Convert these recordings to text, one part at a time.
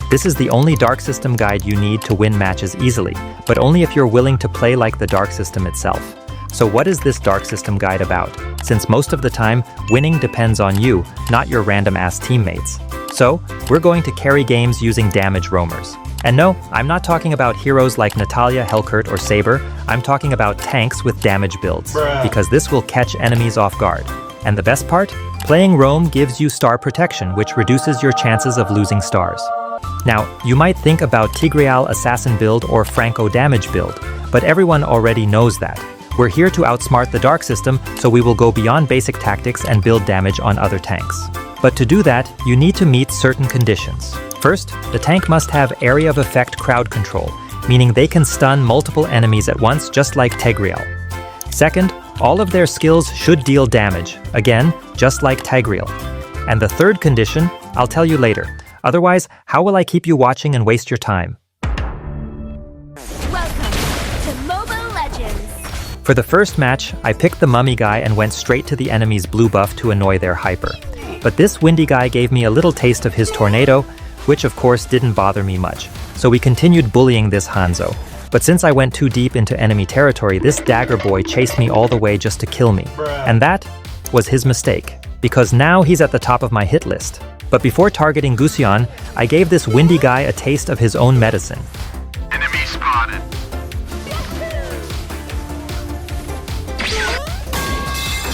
This is the only Darksystem guide you need to win matches easily, but only if you're willing to play like the Darksystem itself. So what is this Darksystem guide about? Since most of the time, winning depends on you, not your random-ass teammates. So, we're going to carry games using damage roamers. And no, I'm not talking about heroes like Natalia, Helkurt, or Saber. I'm talking about tanks with damage builds, because this will catch enemies off guard. And the best part? Playing roam gives you star protection, which reduces your chances of losing stars. Now, you might think about Tigreal assassin build or Franco damage build, but everyone already knows that. We're here to outsmart the Darksystem, so we will go beyond basic tactics and build damage on other tanks. But to do that, you need to meet certain conditions. First, the tank must have area of effect crowd control, meaning they can stun multiple enemies at once just like Tigreal. Second, all of their skills should deal damage, again, just like Tigreal. And the third condition, I'll tell you later. Otherwise, how will I keep you watching and waste your time? Welcome to Mobile Legends. For the first match, I picked the mummy guy and went straight to the enemy's blue buff to annoy their hyper. But this windy guy gave me a little taste of his tornado, which of course didn't bother me much. So we continued bullying this Hanzo. But since I went too deep into enemy territory, this dagger boy chased me all the way just to kill me. And that was his mistake, because now he's at the top of my hit list. But before targeting Gusion, I gave this windy guy a taste of his own medicine. Enemy spotted.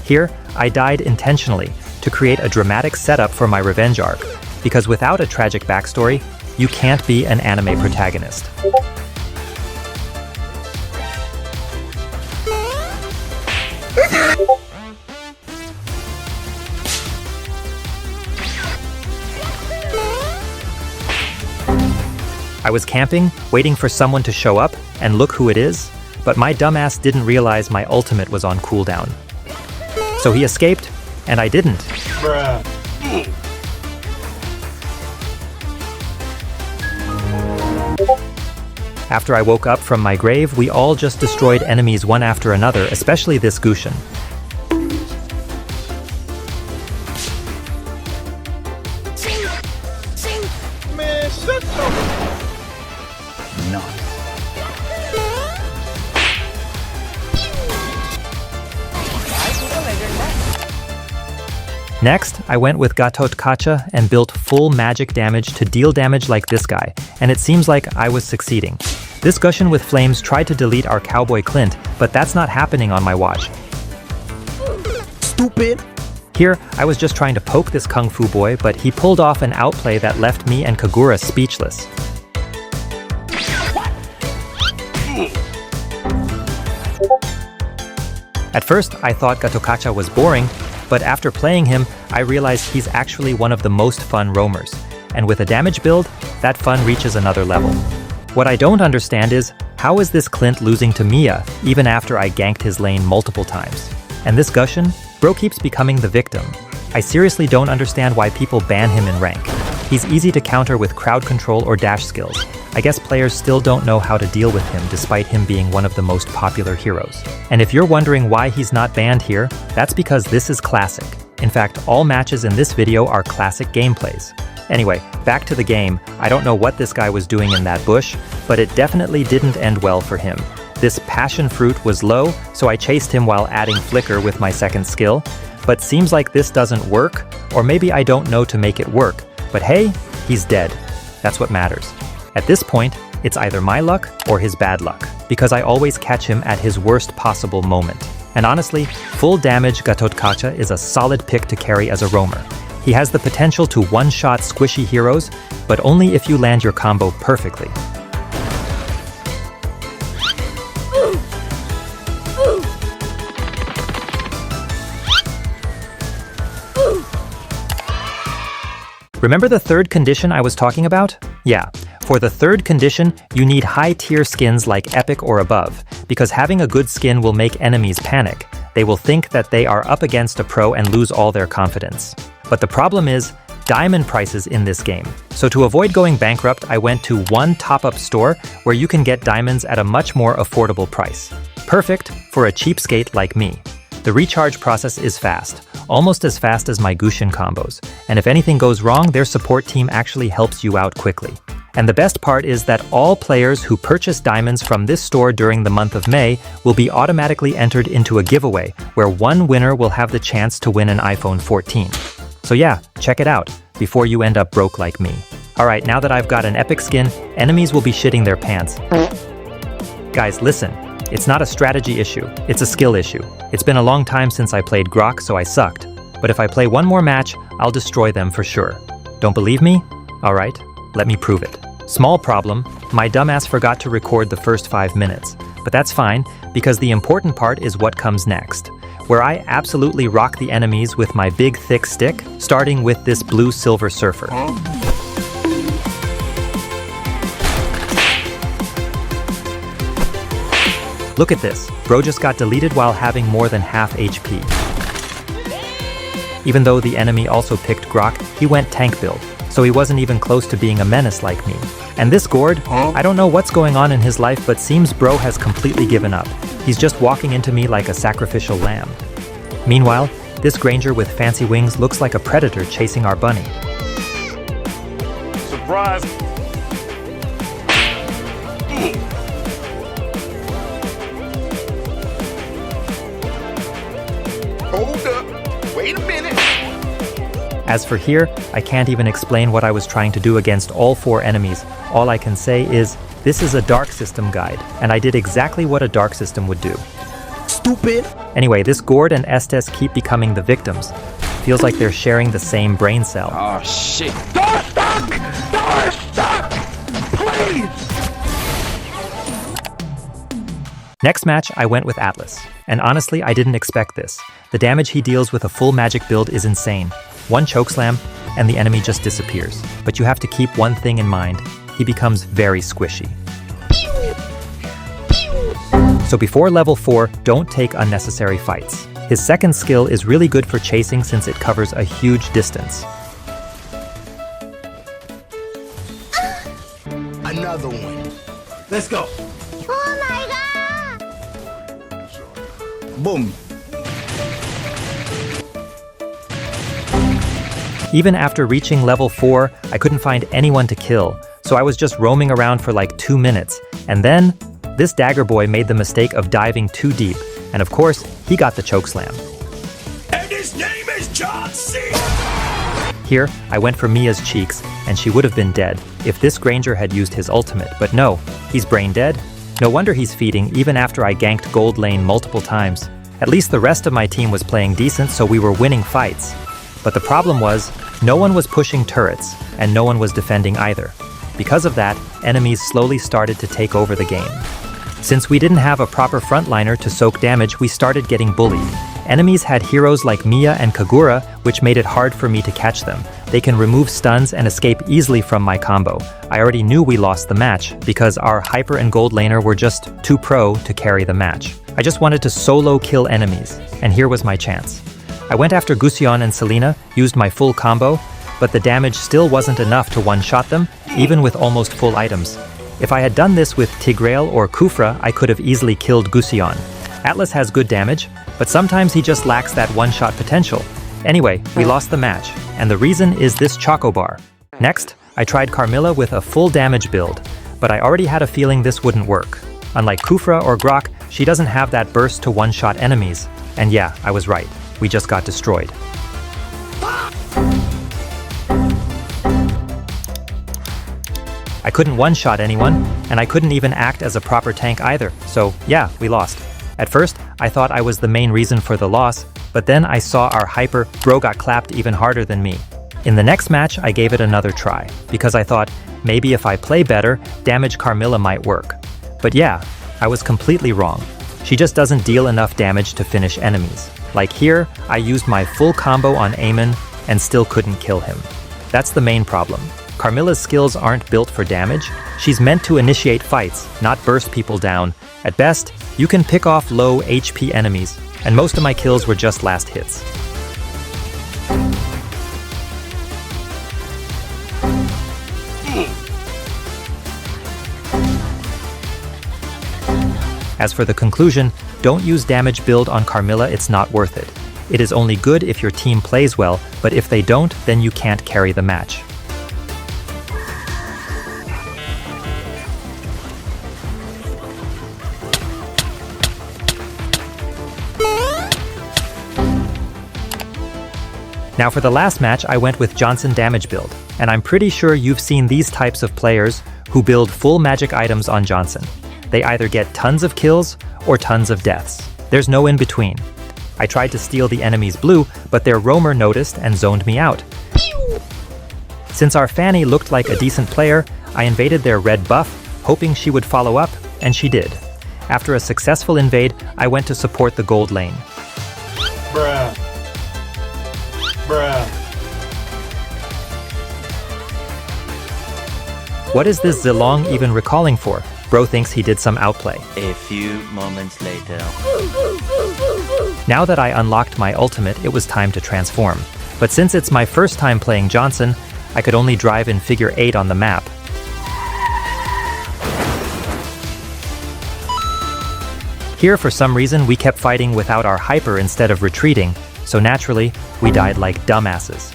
Here, I died intentionally to create a dramatic setup for my revenge arc, because without a tragic backstory, you can't be an anime protagonist. I was camping, waiting for someone to show up, and look who it is, but my dumbass didn't realize my ultimate was on cooldown. So he escaped, and I didn't. After I woke up from my grave, we all just destroyed enemies one after another, especially this Gusion. Next, I went with Gatotkacha and built full magic damage to deal damage like this guy, and it seems like I was succeeding. This Gusion with flames tried to delete our cowboy Clint, but that's not happening on my watch. Stupid! Here, I was just trying to poke this kung fu boy, but he pulled off an outplay that left me and Kagura speechless. At first, I thought Gatotkacha was boring, but after playing him, I realized he's actually one of the most fun roamers. And with a damage build, that fun reaches another level. What I don't understand is, how is this Clint losing to Mia, even after I ganked his lane multiple times? And this Gusion? Bro keeps becoming the victim. I seriously don't understand why people ban him in rank. He's easy to counter with crowd control or dash skills. I guess players still don't know how to deal with him despite him being one of the most popular heroes. And if you're wondering why he's not banned here, that's because this is classic. In fact, all matches in this video are classic gameplays. Anyway, back to the game. I don't know what this guy was doing in that bush, but it definitely didn't end well for him. This passion fruit was low, so I chased him while adding flicker with my second skill. But seems like this doesn't work, or maybe I don't know to make it work. But hey, he's dead. That's what matters. At this point, it's either my luck or his bad luck, because I always catch him at his worst possible moment. And honestly, full damage Gatotkacha is a solid pick to carry as a roamer. He has the potential to one-shot squishy heroes, but only if you land your combo perfectly. Remember the third condition I was talking about? Yeah. For the third condition, you need high-tier skins like Epic or above, because having a good skin will make enemies panic. They will think that they are up against a pro and lose all their confidence. But the problem is, diamond prices in this game. So to avoid going bankrupt, I went to one top-up store where you can get diamonds at a much more affordable price. Perfect for a cheapskate like me. The recharge process is fast, almost as fast as my Gusion combos, and if anything goes wrong, their support team actually helps you out quickly. And the best part is that all players who purchase diamonds from this store during the month of May will be automatically entered into a giveaway where one winner will have the chance to win an iPhone 14. So yeah, check it out before you end up broke like me. Alright, now that I've got an epic skin, enemies will be shitting their pants. Guys, listen. It's not a strategy issue, it's a skill issue. It's been a long time since I played Grok, so I sucked. But if I play one more match, I'll destroy them for sure. Don't believe me? Alright, let me prove it. Small problem, my dumbass forgot to record the first 5 minutes. But that's fine, because the important part is what comes next, where I absolutely rock the enemies with my big thick stick, starting with this blue silver surfer. Look at this, bro just got deleted while having more than half HP. Even though the enemy also picked Grok, he went tank build, so he wasn't even close to being a menace like me. And this Gord, I don't know what's going on in his life, but seems bro has completely given up. He's just walking into me like a sacrificial lamb. Meanwhile, this Granger with fancy wings looks like a predator chasing our bunny. Surprise! Hold up! Wait a minute! As for here, I can't even explain what I was trying to do against all 4 enemies. All I can say is, this is a Darksystem guide, and I did exactly what a Darksystem would do. Stupid! Anyway, this Gord and Estes keep becoming the victims. Feels like they're sharing the same brain cell. Oh shit. Please! Next match, I went with Atlas. And honestly, I didn't expect this. The damage he deals with a full magic build is insane. One chokeslam, and the enemy just disappears. But you have to keep one thing in mind. He becomes very squishy. So before level 4, don't take unnecessary fights. His second skill is really good for chasing since it covers a huge distance. Another one. Let's go. Oh my god! Boom. Even after reaching level 4, I couldn't find anyone to kill, so I was just roaming around for like 2 minutes. And then, this dagger boy made the mistake of diving too deep, and of course, he got the chokeslam. And his name is John C. Here, I went for Mia's cheeks, and she would have been dead if this Granger had used his ultimate, but no, he's brain dead. No wonder he's feeding even after I ganked gold lane multiple times. At least the rest of my team was playing decent, so we were winning fights. But the problem was, no one was pushing turrets, and no one was defending either. Because of that, enemies slowly started to take over the game. Since we didn't have a proper frontliner to soak damage, we started getting bullied. Enemies had heroes like Mia and Kagura, which made it hard for me to catch them. They can remove stuns and escape easily from my combo. I already knew we lost the match, because our hyper and gold laner were just too pro to carry the match. I just wanted to solo kill enemies, and here was my chance. I went after Gusion and Selena, used my full combo, but the damage still wasn't enough to one-shot them, even with almost full items. If I had done this with Tigreal or Kufra, I could have easily killed Gusion. Atlas has good damage, but sometimes he just lacks that one-shot potential. Anyway, we lost the match, and the reason is this Choco Bar. Next, I tried Carmilla with a full damage build, but I already had a feeling this wouldn't work. Unlike Kufra or Grok, she doesn't have that burst to one-shot enemies. And yeah, I was right. We just got destroyed. I couldn't one-shot anyone, and I couldn't even act as a proper tank either, so yeah, we lost. At first, I thought I was the main reason for the loss, but then I saw our hyper bro got clapped even harder than me. In the next match, I gave it another try, because I thought, maybe if I play better, damage Carmilla might work. But yeah, I was completely wrong. She just doesn't deal enough damage to finish enemies. Like here, I used my full combo on Eamon and still couldn't kill him. That's the main problem. Carmilla's skills aren't built for damage. She's meant to initiate fights, not burst people down. At best, you can pick off low HP enemies, and most of my kills were just last hits. As for the conclusion, don't use damage build on Carmilla, it's not worth it. It is only good if your team plays well, but if they don't, then you can't carry the match. Now for the last match, I went with Johnson damage build, and I'm pretty sure you've seen these types of players who build full magic items on Johnson. They either get tons of kills or tons of deaths. There's no in between. I tried to steal the enemy's blue, but their roamer noticed and zoned me out. Since our Fanny looked like a decent player, I invaded their red buff, hoping she would follow up, and she did. After a successful invade, I went to support the gold lane. Bruh. Bruh. What is this Zilong even recalling for? Bro thinks he did some outplay. A few moments later. Now that I unlocked my ultimate, it was time to transform. But since it's my first time playing Johnson, I could only drive in figure 8 on the map. Here, for some reason, we kept fighting without our hyper instead of retreating, so naturally, we died like dumbasses.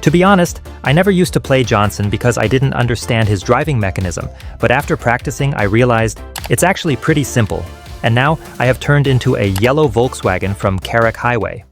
To be honest, I never used to play Johnson because I didn't understand his driving mechanism, but after practicing I realized it's actually pretty simple, and now I have turned into a yellow Volkswagen from Carrick Highway.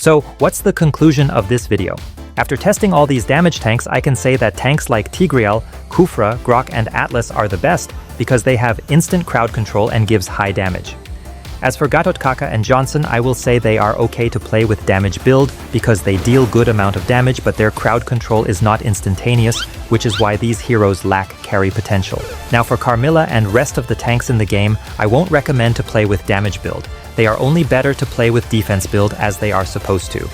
So, what's the conclusion of this video? After testing all these damage tanks, I can say that tanks like Tigreal, Kufra, Grok, and Atlas are the best because they have instant crowd control and gives high damage. As for Gatotkaka and Johnson, I will say they are okay to play with damage build because they deal good amount of damage, but their crowd control is not instantaneous, which is why these heroes lack carry potential. Now for Carmilla and rest of the tanks in the game, I won't recommend to play with damage build. They are only better to play with defense build as they are supposed to.